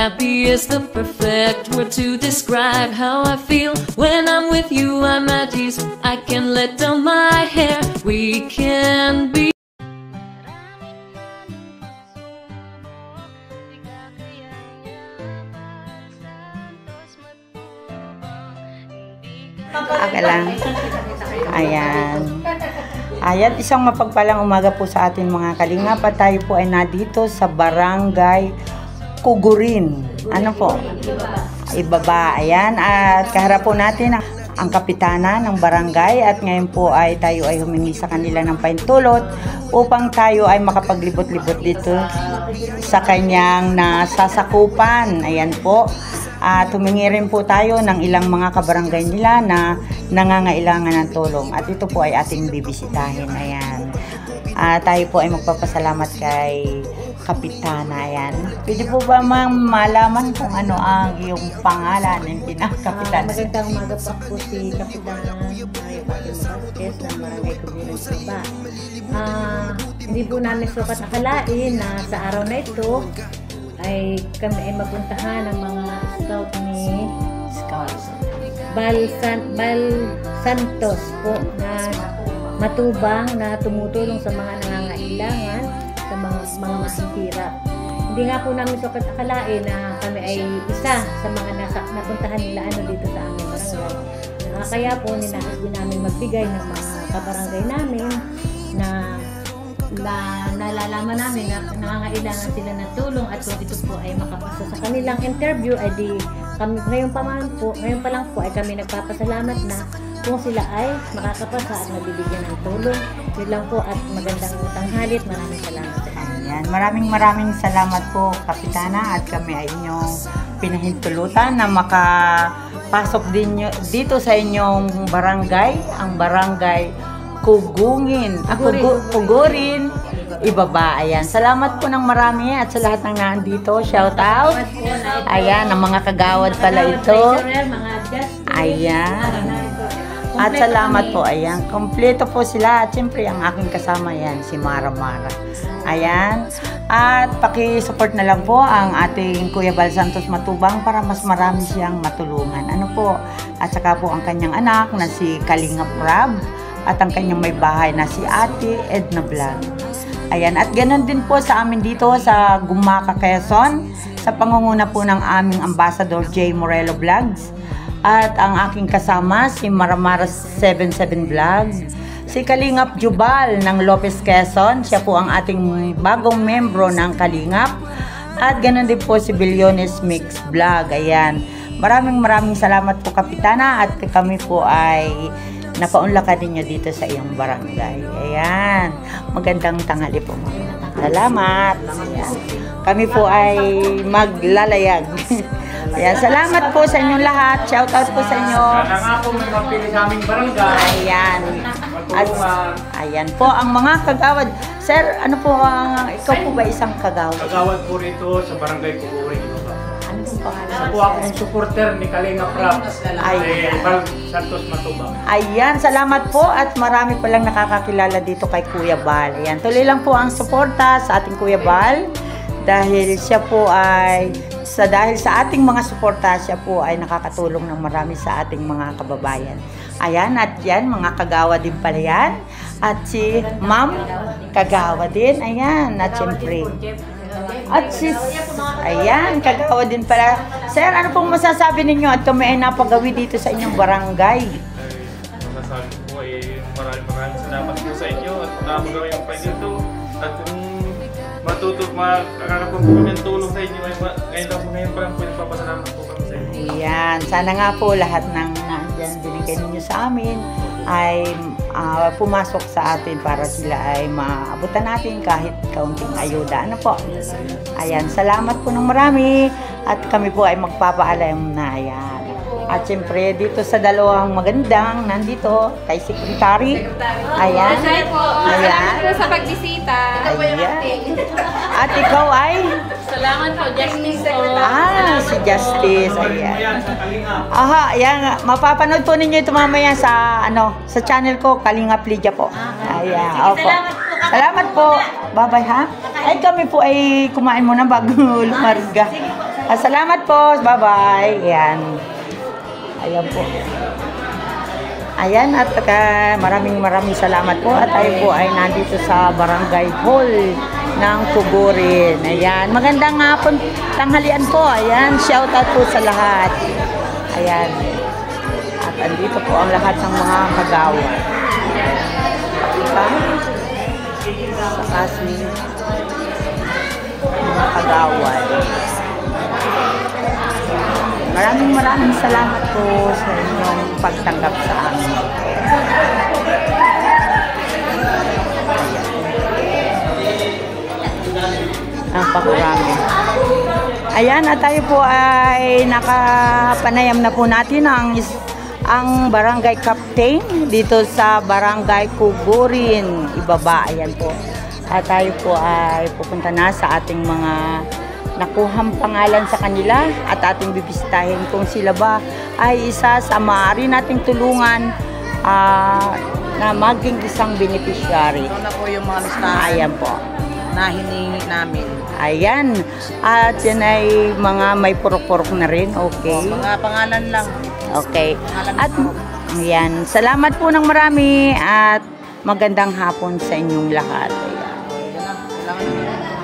happy is the perfect word to describe how I feel. When I'm with you, I'm at ease. I can let down my hair. We can be. Okay lang. Ayan. Ayan, isang mapagpalang umaga po sa atin mga kalingap. At tayo po ay nadito sa Barangay Kugurin. Ano po? Ibaba. Ayan. At kaharap po natin ang kapitana ng barangay. At ngayon po ay tayo ay humingi sa kanila ng paintulot upang tayo ay makapaglibot-libot dito sa kanyang nasasakupan. Ayan po. At humingi rin po tayo ng ilang mga kabarangay nila na nangangailangan ng tulong. At ito po ay ating bibisitahin. Ayan. Tayo po ay magpapasalamat kay Kapitana. Ayan. Pwede po ba malaman kung ano ang iyong pangalan ng pinakapitana? Magandang umaga po si Kapitana Mario Vasquez ng Barangay Kugurin Suba. Hindi po namin sukat akalain na sa araw na ito ay kami ay mapuntahan ng mga scout ni Bal Santos po na matubang na tumutulong sa mga nangangailangan, sa mga mahihirap. Hindi nga po namin sukat akalain na kami ay isa sa mga napuntahan nila dito sa aming barangay. Kaya po ninais din namin magbigay ng mga kabarangay namin na nalalaman namin na nangangailangan sila ng tulong at kung ito po ay makapasa sa kanilang interview ay di kami ngayon pa lang po ay kami nagpapasalamat na kung sila ay makakapasa at mabibigyan ng tulong. Yun lang po at magandang tanghali at maraming salamat sa inyo. Ayan, maraming salamat po Kapitana at kami ay inyong pinahintulutan na makapasok din dito sa inyong barangay, ang Barangay Kugurin, Ibaba. Ayan. Salamat po ng marami at sa lahat ng nandito. Shout out. Ayan, ang mga kagawad pala ito. Ayan. At salamat po. Ayan. Kompleto po sila. At siyempre, ang aking kasama yan, si Mara. Ayan. At paki-support na lang po ang ating Kuya Bal Santos Matubang para mas marami siyang matulungan. Ano po? At saka po ang kanyang anak na si Kalingap Rab. At ang kanyang may bahay na si Ate Edna Vlog. Ayan, at ganoon din po sa amin dito sa Gumaca, Quezon, sa pangunguna po ng aming Ambassador J. Morelo Vlogs. At ang aking kasama, si Maramara 77 Vlogs. Si Kalingap Jubal ng Lopez, Quezon. Siya po ang ating bagong membro ng Kalingap. At ganoon din po si Bilyones Mix Vlog. Ayan, maraming salamat po Kapitana at kami po ay napaunlakan ninyo dito sa iyong barangay. Ayan. Magandang tanghali po. Salamat. Ayan. Kami po ay maglalayag. Ayan. Salamat po sa inyong lahat. Shout out po sa inyo. Sana nga po may mapili sa aming barangay. Ayan. At, ayan po ang mga kagawad. Sir, ano po ikaw po ba isang kagawad? Kagawad po rito sa Barangay Kugurin. Isa po akong supporter ni Kalingap Rab, Bal Santos Matubang. Ayan, salamat po at marami pa lang nakakakilala dito kay Kuya Bal. Ayan, tuloy lang po ang suporta sa ating Kuya Bal dahil siya po ay dahil sa ating mga suporta, siya po ay nakakatulong ng marami sa ating mga kababayan. Ayan, at yan, mga kagawa din pala yan. At si Ma'am kagawa din. Ayan, at siyempre. At sis, ayan, kagawa din pala. Sir, ano pong masasabi ninyo at kami ay napagawi dito sa inyong barangay? Masasabi po ay maraming salamat po sa inyo at napagawa yung pa dito. At kung makakapag po ng tulong sa inyo, ngayon pa lang po nagpapasalamat po kami sa inyo. Ayan, sana nga po lahat ng nandyan binigay ninyo sa amin ay pumasok sa atin para sila ay maabutan natin kahit kaunting ayuda. Ano po? Ayan, salamat po ng marami at kami po ay magpapaalam na. Ayan. At siyempre dito sa dalawang magandang nandito kay Secretary. Ayan. Salamat po sa pagbisita. Ayan. At ikaw ay? Salamat po, Justice. Si Justice. Ayan. Aha, ayan. Mapapanood po ninyo ito mamaya sa sa channel ko, Kalingap Lydia po. Ayan. Opo. Salamat po. Bye-bye ha. Ay kami po ay kumain muna bago lumarga. Salamat po. Bye-bye. Ayan. Ayan po. Ayan at maraming salamat po at tayo po ay nandito sa Barangay Hall ng Kugurin. Ayan. Magandang hapon, tanghalian po. Ayan. Shout out po sa lahat. Ayan. At andito po ang lahat ng mga kagawa. Diba? Sa kasing mga kagawan. Maraming salamat po sa inyong pagtanggap sa amin. Ang pakurami. Ayan, at tayo po ay nakapanayam na po natin ang barangay captain dito sa Barangay Kugurin. Ibaba, ayan po. At tayo po ay pupunta na sa ating mga nakuhang pangalan sa kanila at ating bibisitahin kung sila ba ay isa sa maaari nating tulungan na maging isang beneficiary. Ito na po yung mga listahan Ayan po. na hiningi namin. Ayan. At yan ay mga may purok-purok na rin. Okay. Mga pangalan lang. Okay. At ayan. Salamat po ng marami at magandang hapon sa inyong lahat. Ayan. Yan na. Kailangan namin.